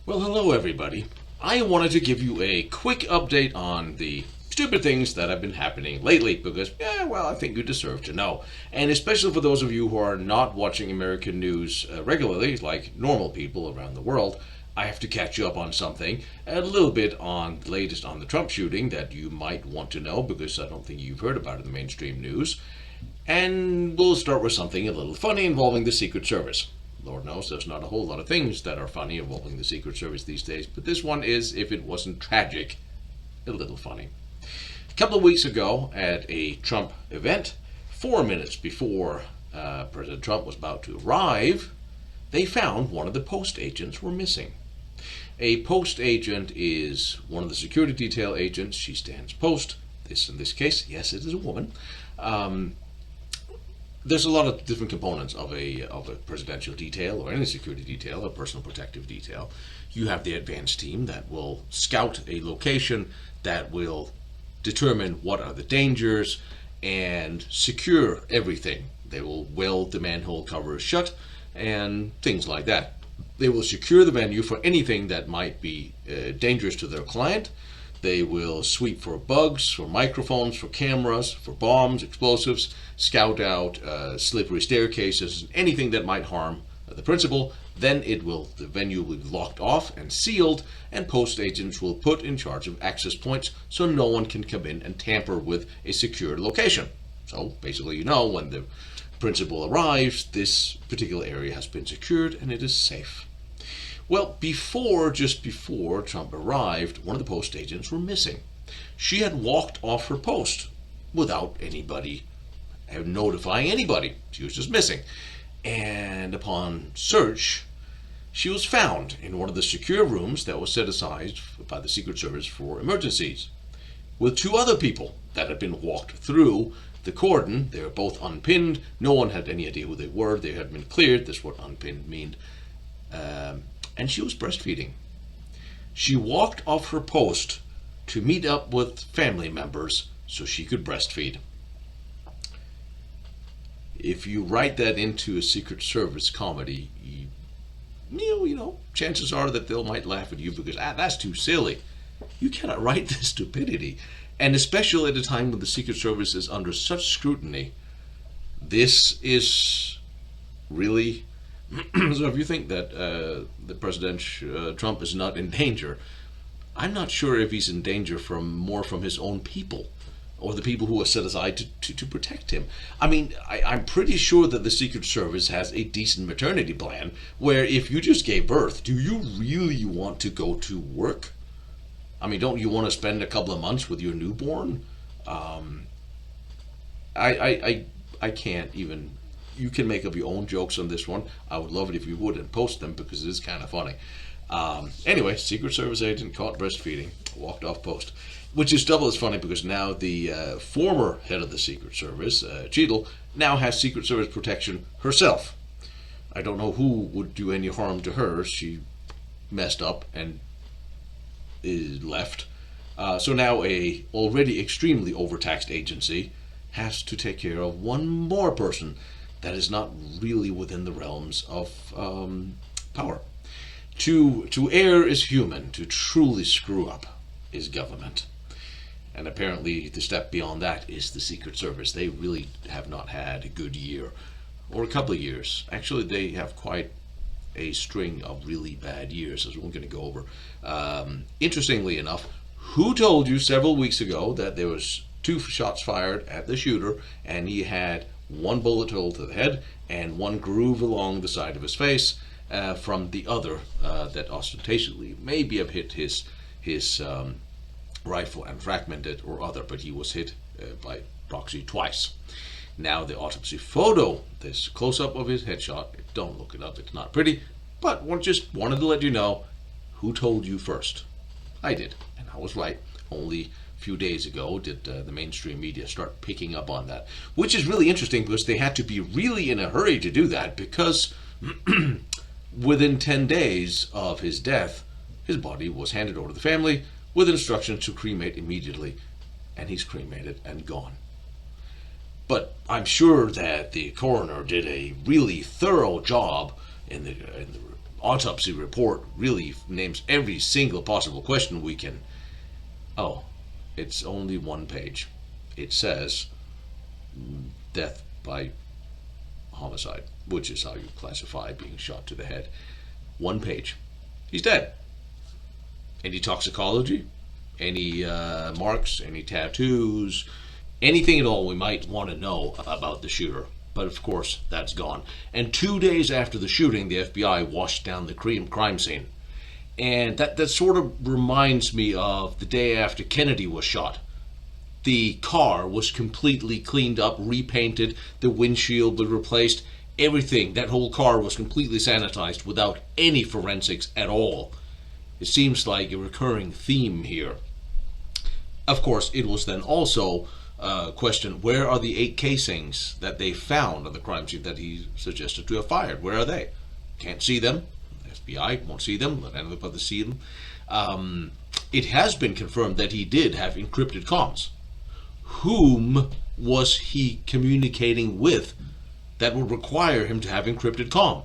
Well, hello everybody. I wanted to give you a quick update on the stupid things that have been happening lately because, I think you deserve to know. And especially for those of you who are not watching American news regularly, like normal people around the world, I have to catch you up on something, a little bit on the latest on the Trump shooting that you might want to know because I don't think you've heard about it in the mainstream news. And we'll start with something a little funny involving the Secret Service. Lord knows there's not a whole lot of things that are funny involving the Secret Service these days, but this one is, if it wasn't tragic, a little funny. A couple of weeks ago at a Trump event, 4 minutes before President Trump was about to arrive, they found one of the post agents were missing. A post agent is one of the security detail agents. She stands post. In this case, yes, it is a woman. There's a lot of different components of a presidential detail or any security detail, a personal protective detail. You have the advanced team that will scout a location, that will determine what are the dangers and secure everything. They will weld the manhole covers shut and things like that. They will secure the venue for anything that might be dangerous to their client. They will sweep for bugs, for microphones, for cameras, for bombs, explosives, scout out slippery staircases, anything that might harm the principal. Then the venue will be locked off and sealed, and post agents will put in charge of access points so no one can come in and tamper with a secured location. So basically, when the principal arrives, this particular area has been secured and it is safe. Well, just before Trump arrived, one of the post agents were missing. She had walked off her post without anybody notifying anybody. She was just missing. And upon search, she was found in one of the secure rooms that was set aside by the Secret Service for emergencies, with two other people that had been walked through the cordon. They were both unpinned. No one had any idea who they were. They had been cleared. That's what unpinned meant. And she was breastfeeding. She walked off her post to meet up with family members so she could breastfeed. If you write that into a Secret Service comedy, chances are that they might laugh at you because that's too silly. You cannot write this stupidity. And especially at a time when the Secret Service is under such scrutiny, this is really... So if you think that the President Trump is not in danger, I'm not sure if he's in danger more from his own people or the people who are set aside to protect him. I mean, I'm pretty sure that the Secret Service has a decent maternity plan where if you just gave birth, do you really want to go to work? I mean, don't you want to spend a couple of months with your newborn? I can't even... You can make up your own jokes on this one. I would love it if you would and post them because it is kind of funny. Anyway, Secret Service agent caught breastfeeding, walked off post. Which is double as funny because now the former head of the Secret Service, Cheadle, now has Secret Service protection herself. I don't know who would do any harm to her. She messed up and is left. So now a already extremely overtaxed agency has to take care of one more person that is not really within the realms of power. To err is human. To truly screw up is government. And apparently the step beyond that is the Secret Service. They really have not had a good year or a couple of years. Actually, they have quite a string of really bad years, as we're going to go over. Interestingly enough, who told you several weeks ago that there was 2 shots fired at the shooter and he had 1 bullet hole to the head and 1 groove along the side of his face from the other that ostentatiously maybe have hit his rifle and fragmented or other, but he was hit by proxy twice. Now the autopsy photo, this close-up of his headshot, don't look it up, it's not pretty, but just wanted to let you know who told you first. I did, and I was right. Only a few days ago did the mainstream media start picking up on that, which is really interesting because they had to be really in a hurry to do that because within 10 days of his death, his body was handed over to the family with instructions to cremate immediately, and he's cremated and gone. But I'm sure that the coroner did a really thorough job in the autopsy report really names every single possible question we can. Oh, it's only one page. It says death by homicide, which is how you classify being shot to the head. One page. He's dead. Any toxicology? Any marks? Any tattoos? Anything at all we might want to know about the shooter. But of course, that's gone. And 2 days after the shooting, the FBI washed down the crime scene. And that sort of reminds me of the day after Kennedy was shot. The car was completely cleaned up, repainted, the windshield was replaced, everything. That whole car was completely sanitized without any forensics at all. It seems like a recurring theme here. Of course, it was then also questioned, where are the 8 casings that they found on the crime scene that he suggested to have fired? Where are they? Can't see them. The FBI won't see them. Let anybody see them. It has been confirmed that he did have encrypted comms. Whom was he communicating with that would require him to have encrypted comm?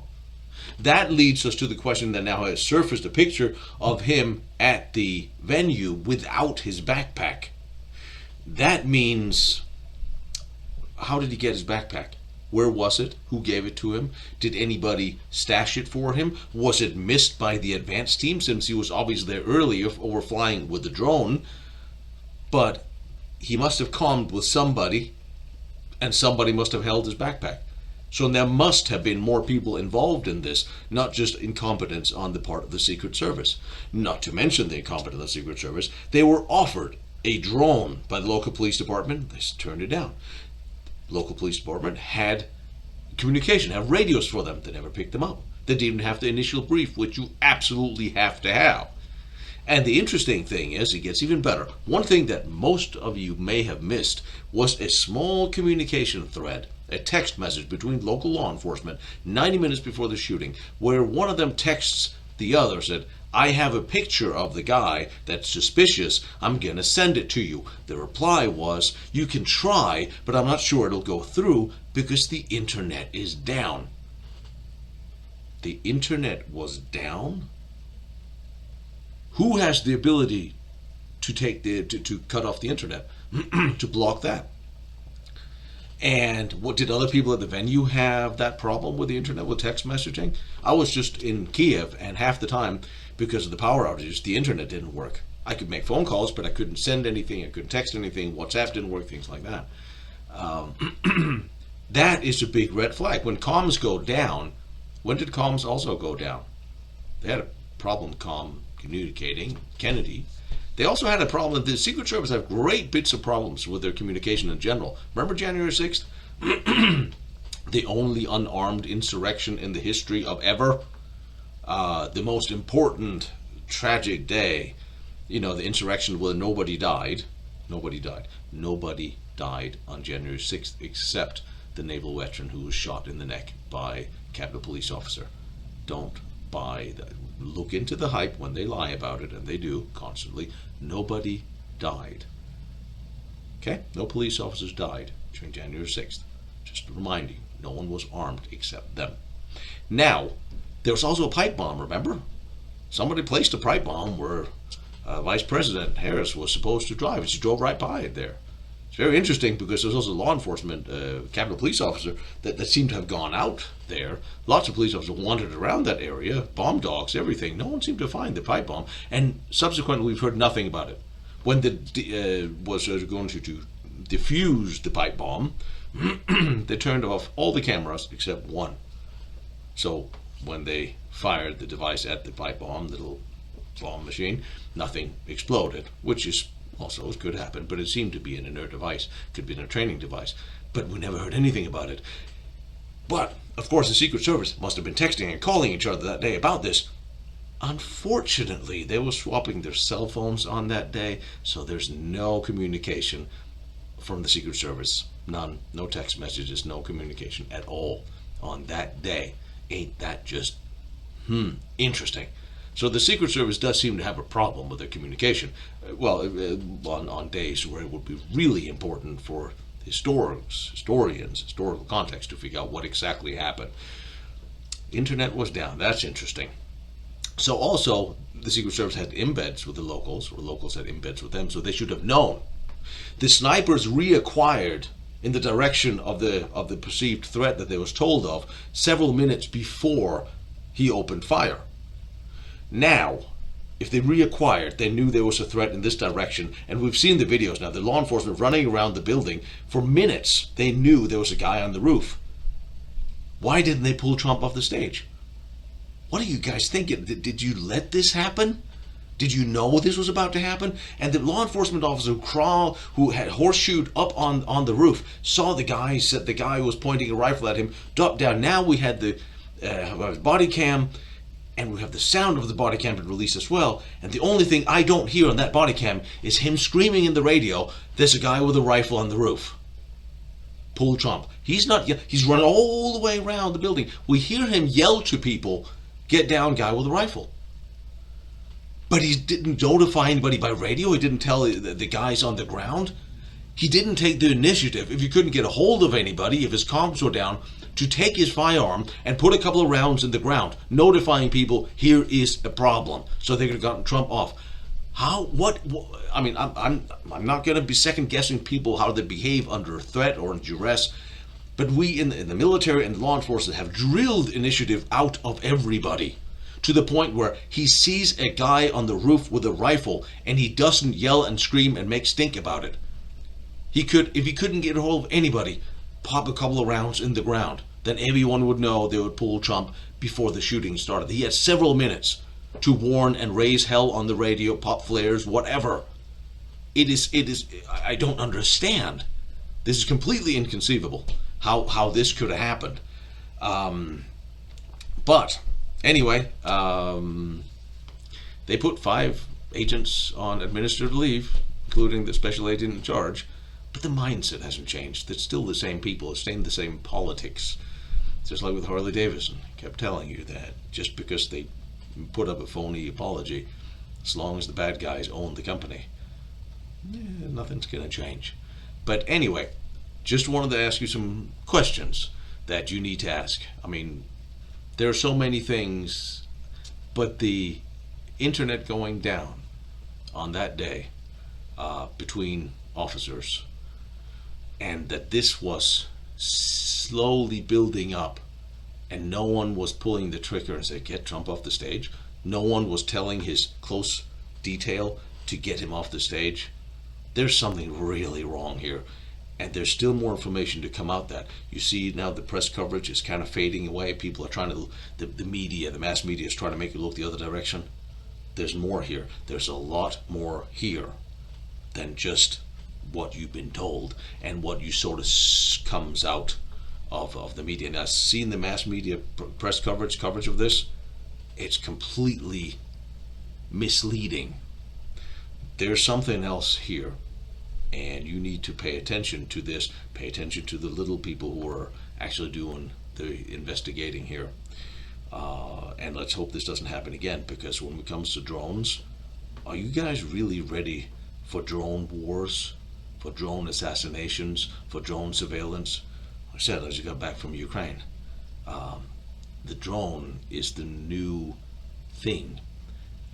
That leads us to the question that now has surfaced, a picture of him at the venue without his backpack. That means, how did he get his backpack? Where was it? Who gave it to him? Did anybody stash it for him? Was it missed by the advance team, since he was obviously there earlier overflying with the drone? But he must have commed with somebody, and somebody must have held his backpack. So there must have been more people involved in this, not just incompetence on the part of the Secret Service. Not to mention the incompetence of the Secret Service, they were offered a drone by the local police department. They turned it down. The local police department had communication, had radios for them. They never picked them up. They didn't even have the initial brief, which you absolutely have to have. And the interesting thing is, it gets even better. One thing that most of you may have missed was a small communication thread, a text message between local law enforcement 90 minutes before the shooting, where one of them texts the other, said, I have a picture of the guy that's suspicious. I'm going to send it to you. The reply was, you can try, but I'm not sure it'll go through because the internet is down. The internet was down? Who has the ability to to cut off the internet, to block that? And what did other people at the venue have that problem with the internet, with text messaging? I was just in Kiev, and half the time, because of the power outages, the internet didn't work. I could make phone calls, but I couldn't send anything, I couldn't text anything, WhatsApp didn't work, things like that. That is a big red flag. When comms go down, when did comms also go down? They had a problem communicating, Kennedy. They also had a problem. The Secret Service have great bits of problems with their communication in general. Remember January 6th? The only unarmed insurrection in the history of ever. The most important, tragic day. You know, the insurrection where nobody died. Nobody died. Nobody died on January 6th except the naval veteran who was shot in the neck by a Capitol Police officer. Don't buy that. Look into the hype when they lie about it, and they do constantly. Nobody died. Okay? No police officers died during January 6th. Just to remind you, no one was armed except them. Now, there was also a pipe bomb, remember? Somebody placed a pipe bomb where Vice President Harris was supposed to drive. She drove right by it there. It's very interesting because there's also a law enforcement, Capitol Police officer that seemed to have gone out there. Lots of police officers wandered around that area, bomb dogs, everything. No one seemed to find the pipe bomb, and subsequently we've heard nothing about it. When the was going to defuse the pipe bomb, they turned off all the cameras except one. So when they fired the device at the pipe bomb, the little bomb machine, nothing exploded, which is also it could happen, but it seemed to be an inert device, could be a training device, but we never heard anything about it. But of course the Secret Service must have been texting and calling each other that day about this. Unfortunately, they were swapping their cell phones on that day, so there's no communication from the Secret Service. None. No text messages, no communication at all on that day. Ain't that just interesting? So the Secret Service does seem to have a problem with their communication. Well, on days where it would be really important for historians, historical context to figure out what exactly happened. Internet was down. That's interesting. So also, the Secret Service had embeds with the locals, or locals had embeds with them, so they should have known. The snipers reacquired in the direction of the perceived threat that they was told of several minutes before he opened fire. Now, if they reacquired, they knew there was a threat in this direction, and we've seen the videos now, the law enforcement running around the building for minutes. They knew there was a guy on the roof. Why didn't they pull Trump off the stage? What are you guys thinking? Did you let this happen? Did you know this was about to happen? And the law enforcement officer who had horseshoed up on the roof saw the guy, said the guy was pointing a rifle at him, dropped down. Now we had the body cam, and we have the sound of the body cam been released as well. And the only thing I don't hear on that body cam is him screaming in the radio, "There's a guy with a rifle on the roof. Pull Trump." He's running all the way around the building. We hear him yell to people, "Get down, guy with a rifle." But he didn't notify anybody by radio. He didn't tell the guys on the ground. He didn't take the initiative, if he couldn't get a hold of anybody, if his comms were down, to take his firearm and put a couple of rounds in the ground, notifying people, here is a problem, so they could have gotten Trump off. I mean, I'm not going to be second guessing people how they behave under threat or duress, but we in the military and law enforcement have drilled initiative out of everybody, to the point where he sees a guy on the roof with a rifle and he doesn't yell and scream and make stink about it. He could, if he couldn't get a hold of anybody, pop a couple of rounds in the ground. Then everyone would know they would pull Trump before the shooting started. He had several minutes to warn and raise hell on the radio, pop flares, whatever. It is, I don't understand. This is completely inconceivable how this could have happened. But anyway, they put 5 agents on administrative leave, including the special agent in charge. But the mindset hasn't changed. It's still the same people. It's the same politics. It's just like with Harley Davidson. I kept telling you that just because they put up a phony apology, as long as the bad guys own the company, nothing's going to change. But anyway, just wanted to ask you some questions that you need to ask. I mean, there are so many things, but the internet going down on that day between officers, and that this was slowly building up, and no one was pulling the trigger and say, get Trump off the stage. No one was telling his close detail to get him off the stage. There's something really wrong here, and there's still more information to come out. That you see now, the press coverage is kind of fading away. People are trying to, the media, the mass media is trying to make it look the other direction. There's more here. There's a lot more here than just what you've been told and what you sort of comes out of the media. Now, seeing the mass media press coverage of this, it's completely misleading. There's something else here, and you need to pay attention to this. Pay attention to the little people who are actually doing the investigating here, and let's hope this doesn't happen again, because when it comes to drones, are you guys really ready for drone wars, for drone assassinations, for drone surveillance? I said, as you got back from Ukraine, the drone is the new thing.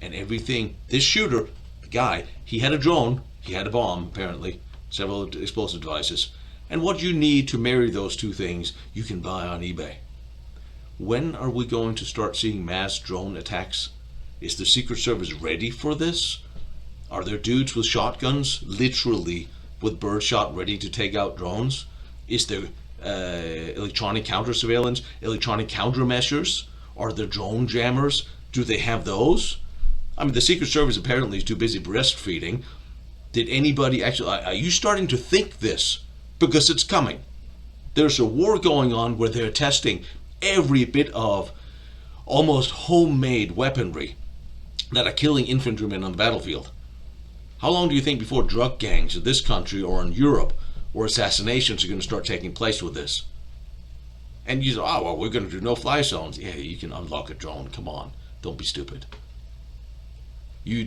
And everything, this shooter, the guy, he had a drone, he had a bomb, apparently, several explosive devices. And what you need to marry those two things, you can buy on eBay. When are we going to start seeing mass drone attacks? Is the Secret Service ready for this? Are there dudes with shotguns, literally with birdshot, ready to take out drones? Is there electronic counter surveillance, electronic countermeasures? Are there drone jammers? Do they have those? I mean, the Secret Service apparently is too busy breastfeeding. Did anybody actually, are you starting to think this? Because it's coming. There's a war going on where they're testing every bit of almost homemade weaponry that are killing infantrymen on the battlefield. How long do you think before drug gangs in this country or in Europe or assassinations are going to start taking place with this? And you say, oh, well, we're going to do no-fly zones. Yeah, you can unlock a drone. Come on. Don't be stupid. You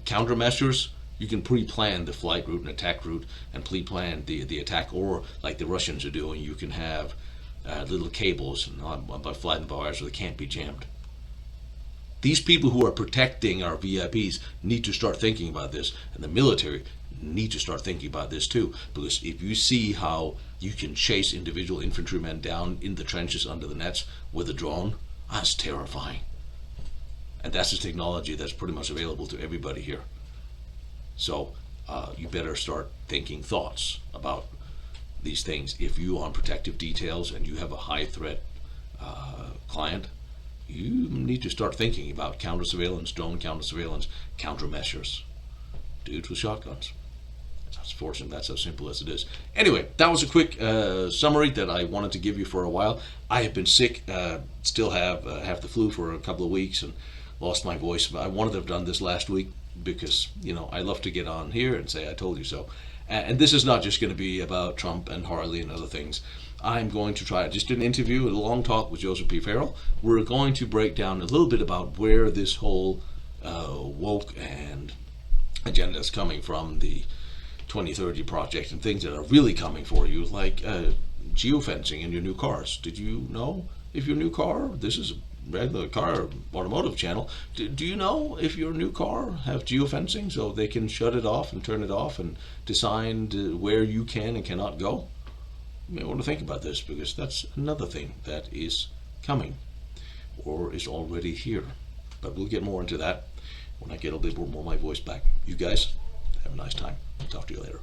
countermeasures, you can pre-plan the flight route and attack route and pre-plan the attack, or like the Russians are doing, you can have little cables by flattened wires so they can't be jammed. These people who are protecting our VIPs need to start thinking about this, and the military need to start thinking about this too. Because if you see how you can chase individual infantrymen down in the trenches under the nets with a drone, that's terrifying. And that's a technology that's pretty much available to everybody here. So you better start thinking thoughts about these things. If you are on protective details and you have a high threat client, you need to start thinking about counter surveillance, drone counter surveillance, countermeasures. Dudes with shotguns. That's fortunate. That's as simple as it is. Anyway, that was a quick summary that I wanted to give you for a while. I have been sick, still have the flu for a couple of weeks, and lost my voice. I wanted to have done this last week because, you know, I love to get on here and say I told you so. And this is not just going to be about Trump and Harley and other things. I'm going to try, I just did an interview, a long talk with Joseph P. Farrell. We're going to break down a little bit about where this whole woke and agenda is coming from, the 2030 project, and things that are really coming for you, like geofencing in your new cars. Did you know if your new car, this is a regular car automotive channel, do you know if your new car have geofencing so they can shut it off and turn it off and decide where you can and cannot go? You may want to think about this, because that's another thing that is coming or is already here. But we'll get more into that when I get a little bit more of my voice back. You guys have a nice time. Talk to you later.